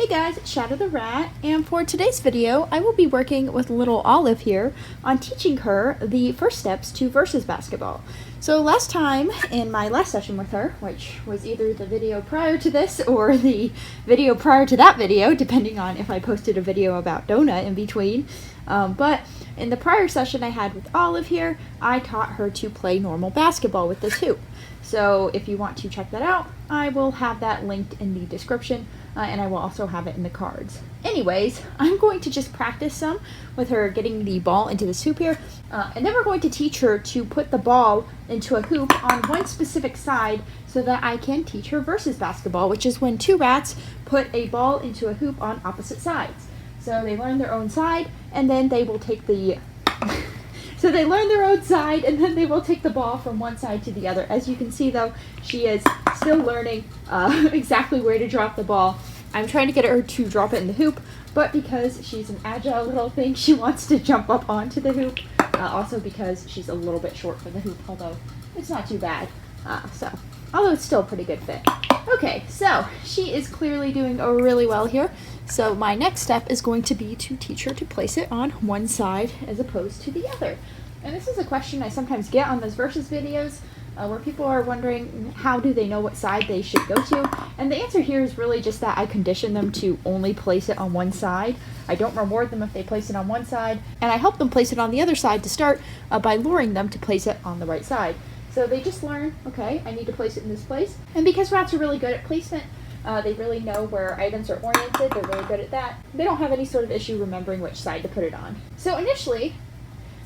Hey guys, it's Shadow the Rat, and for today's video, I will be working with little Olive here on teaching her the first steps to Versus basketball. So last time, in my last session with her, which was either the video prior to this or the video prior to that video, depending on if I posted a video about Donut in between, but in the prior session I had with Olive here, I taught her to play normal basketball with this hoop. So if you want to check that out, I will have that linked in the description. And I will also have it in the cards. Anyways, I'm going to just practice some with her getting the ball into this hoop here, and then we're going to teach her to put the ball into a hoop on one specific side so that I can teach her Versus basketball, which is when two rats put a ball into a hoop on opposite sides. So they learn their own side, and then they will take the So they learn their own side, and then they will take the ball from one side to the other. As you can see, though, she is still learning exactly where to drop the ball. I'm trying to get her to drop it in the hoop, but because she's an agile little thing, she wants to jump up onto the hoop. Also because she's a little bit short for the hoop, although it's not too bad. Although it's still a pretty good fit. Okay, so she is clearly doing really well here. So my next step is going to be to teach her to place it on one side as opposed to the other. And this is a question I sometimes get on those Versus videos where people are wondering how do they know what side they should go to. And the answer here is really just that I condition them to only place it on one side. I don't reward them if they place it on one side, and I help them place it on the other side to start by luring them to place it on the right side. So they just learn, okay, I need to place it in this place. And because rats are really good at placement, they really know where items are oriented. They're really good at that. They don't have any sort of issue remembering which side to put it on. So initially,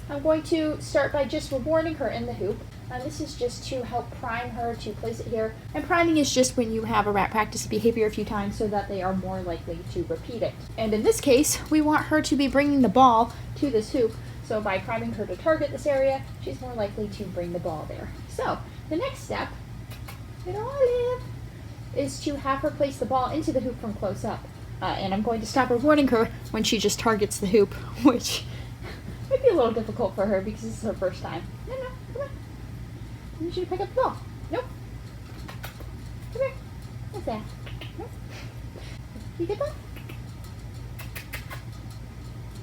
I'm going to start by just rewarding her in the hoop. This is just to help prime her to place it here. And priming is just when you have a rat practice behavior a few times so that they are more likely to repeat it. And in this case, we want her to be bringing the ball to this hoop. So by priming her to target this area, she's more likely to bring the ball there. So the next step, is to have her place the ball into the hoop from close up. And I'm going to stop rewarding her when she just targets the hoop, which might be a little difficult for her because this is her first time. No, come on. I need you to pick up the ball. Nope. Come here. What's that? Nope. You get that?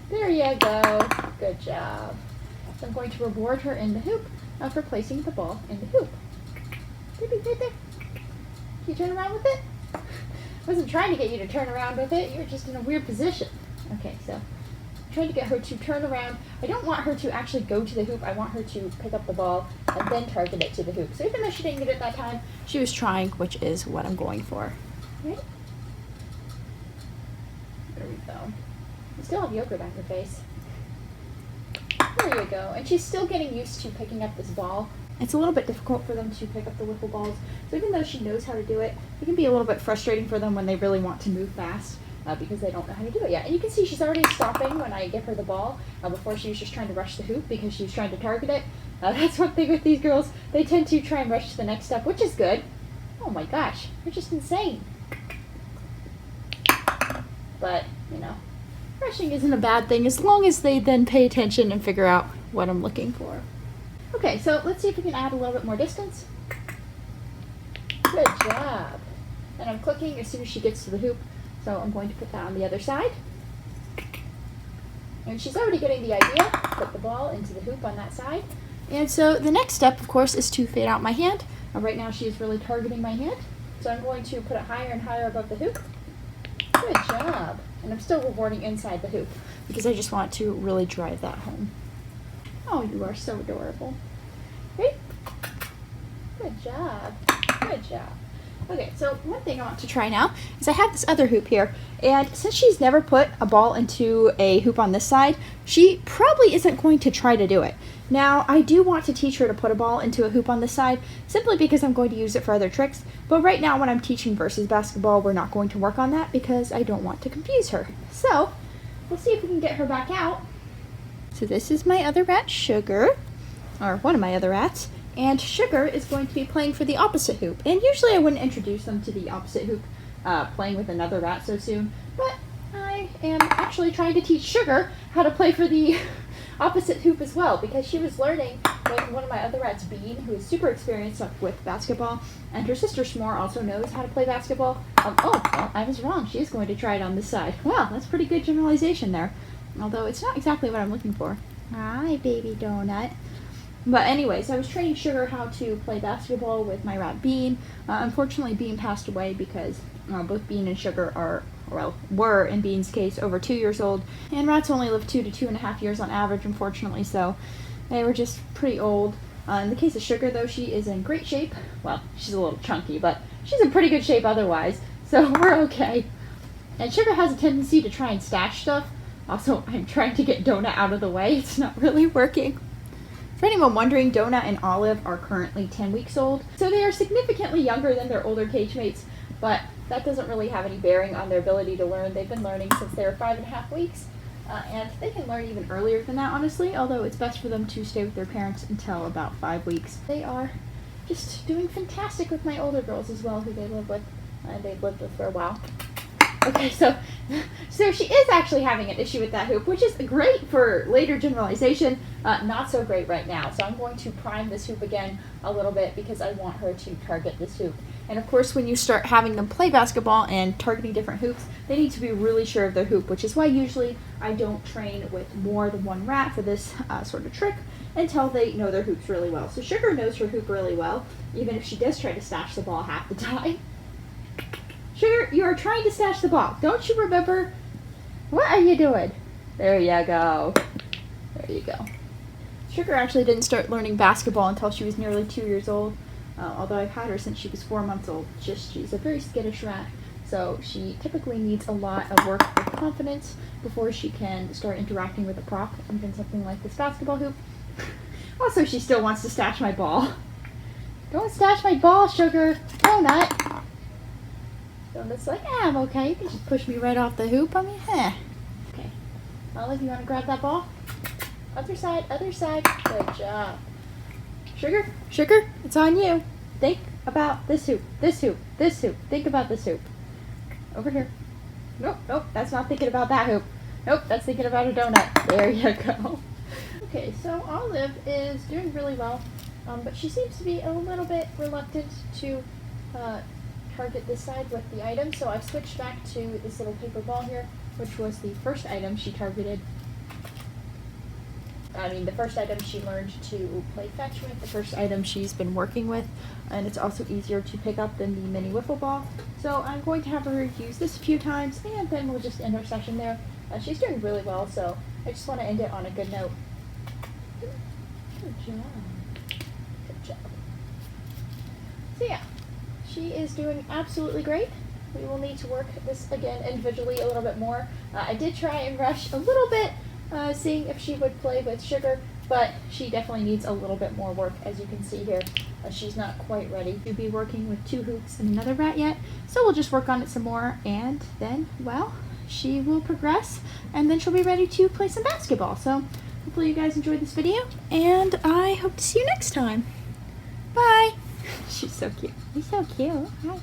There you go. Good job. So I'm going to reward her in the hoop for placing the ball in the hoop. Right there. Can you turn around with it? I wasn't trying to get you to turn around with it. You were just in a weird position. Okay, so I'm trying to get her to turn around. I don't want her to actually go to the hoop. I want her to pick up the ball and then target it to the hoop. So even though she didn't get it that time, she was trying, which is what I'm going for. Ready? There we go. You still have yogurt on your face. There you go. And she's still getting used to picking up this ball. It's a little bit difficult for them to pick up the wiffle balls. So even though she knows how to do it, it can be a little bit frustrating for them when they really want to move fast because they don't know how to do it yet. And you can see she's already stopping when I give her the ball. Before she was just trying to rush the hoop because she was trying to target it. That's one thing with these girls. They tend to try and rush to the next step, which is good. Oh my gosh, they're just insane. But, rushing isn't a bad thing as long as they then pay attention and figure out what I'm looking for. Okay, so let's see if we can add a little bit more distance. Good job. And I'm clicking as soon as she gets to the hoop, so I'm going to put that on the other side. And she's already getting the idea. Put the ball into the hoop on that side. And so the next step, of course, is to fade out my hand. Right now she is really targeting my hand, so I'm going to put it higher and higher above the hoop. Good job. And I'm still rewarding inside the hoop because I just want to really drive that home. Oh, you are so adorable. Great. Good job. Good job. Okay, so one thing I want to try now is I have this other hoop here, and since she's never put a ball into a hoop on this side, she probably isn't going to try to do it. Now, I do want to teach her to put a ball into a hoop on this side, simply because I'm going to use it for other tricks, but right now when I'm teaching Versus basketball, we're not going to work on that because I don't want to confuse her. So, we'll see if we can get her back out. So this is my other rat, Sugar, or one of my other rats, and Sugar is going to be playing for the opposite hoop. And usually I wouldn't introduce them to the opposite hoop playing with another rat so soon, but I am actually trying to teach Sugar how to play for the opposite hoop as well, because she was learning with one of my other rats, Bean, who is super experienced with basketball, and her sister S'more also knows how to play basketball. Oh, well, I was wrong. She is going to try it on this side. Wow, that's pretty good generalization there, although it's not exactly what I'm looking for. Hi, baby donut. But anyways, I was training Sugar how to play basketball with my rat Bean. Unfortunately, Bean passed away because both Bean and Sugar were, in Bean's case, over 2 years old. And rats only live 2 to 2.5 years on average, unfortunately, so they were just pretty old. In the case of Sugar, though, she is in great shape. Well, she's a little chunky, but she's in pretty good shape otherwise, so we're okay. And Sugar has a tendency to try and stash stuff. Also, I'm trying to get Donut out of the way. It's not really working. For anyone wondering, Donut and Olive are currently 10 weeks old, so they are significantly younger than their older cage mates, but that doesn't really have any bearing on their ability to learn. They've been learning since they were 5.5 weeks, and they can learn even earlier than that, honestly, although it's best for them to stay with their parents until about 5 weeks. They are just doing fantastic with my older girls as well, who they live with, and they've lived with for a while. Okay, so she is actually having an issue with that hoop, which is great for later generalization, not so great right now. So I'm going to prime this hoop again a little bit because I want her to target this hoop. And of course, when you start having them play basketball and targeting different hoops, they need to be really sure of their hoop, which is why usually I don't train with more than one rat for this sort of trick until they know their hoops really well. So Sugar knows her hoop really well, even if she does try to stash the ball half the time. Sugar, you are trying to stash the ball. Don't you remember? What are you doing? There you go. There you go. Sugar actually didn't start learning basketball until she was nearly 2 years old, although I've had her since she was 4 months old. She's a very skittish rat, so she typically needs a lot of work with confidence before she can start interacting with a prop, even something like this basketball hoop. Also, she still wants to stash my ball. Don't stash my ball, Sugar. Donut. Donut's like, I'm okay. You can just push me right off the hoop. I mean, Okay. Olive, you want to grab that ball? Other side, other side. Good job. Sugar, it's on you. Think about this hoop, this hoop, this hoop. Think about this hoop. Over here. Nope, that's not thinking about that hoop. Nope, that's thinking about a donut. There you go. Okay, so Olive is doing really well, but she seems to be a little bit reluctant to target this side with the item, so I've switched back to this little paper ball here, which was the first item she targeted. The first item she learned to play fetch with, the first item she's been working with, and it's also easier to pick up than the mini wiffle ball. So I'm going to have her use this a few times, and then we'll just end our session there. She's doing really well, so I just want to end it on a good note. Good job. Good job. So yeah. She is doing absolutely great. We will need to work this again individually a little bit more. I did try and rush a little bit, seeing if she would play with Sugar, but she definitely needs a little bit more work, as you can see here. She's not quite ready to be working with 2 hoops and another rat yet, so we'll just work on it some more, and then, well, she will progress, and then she'll be ready to play some basketball. So hopefully you guys enjoyed this video, and I hope to see you next time. Bye! She's so cute. He's so cute. Hi.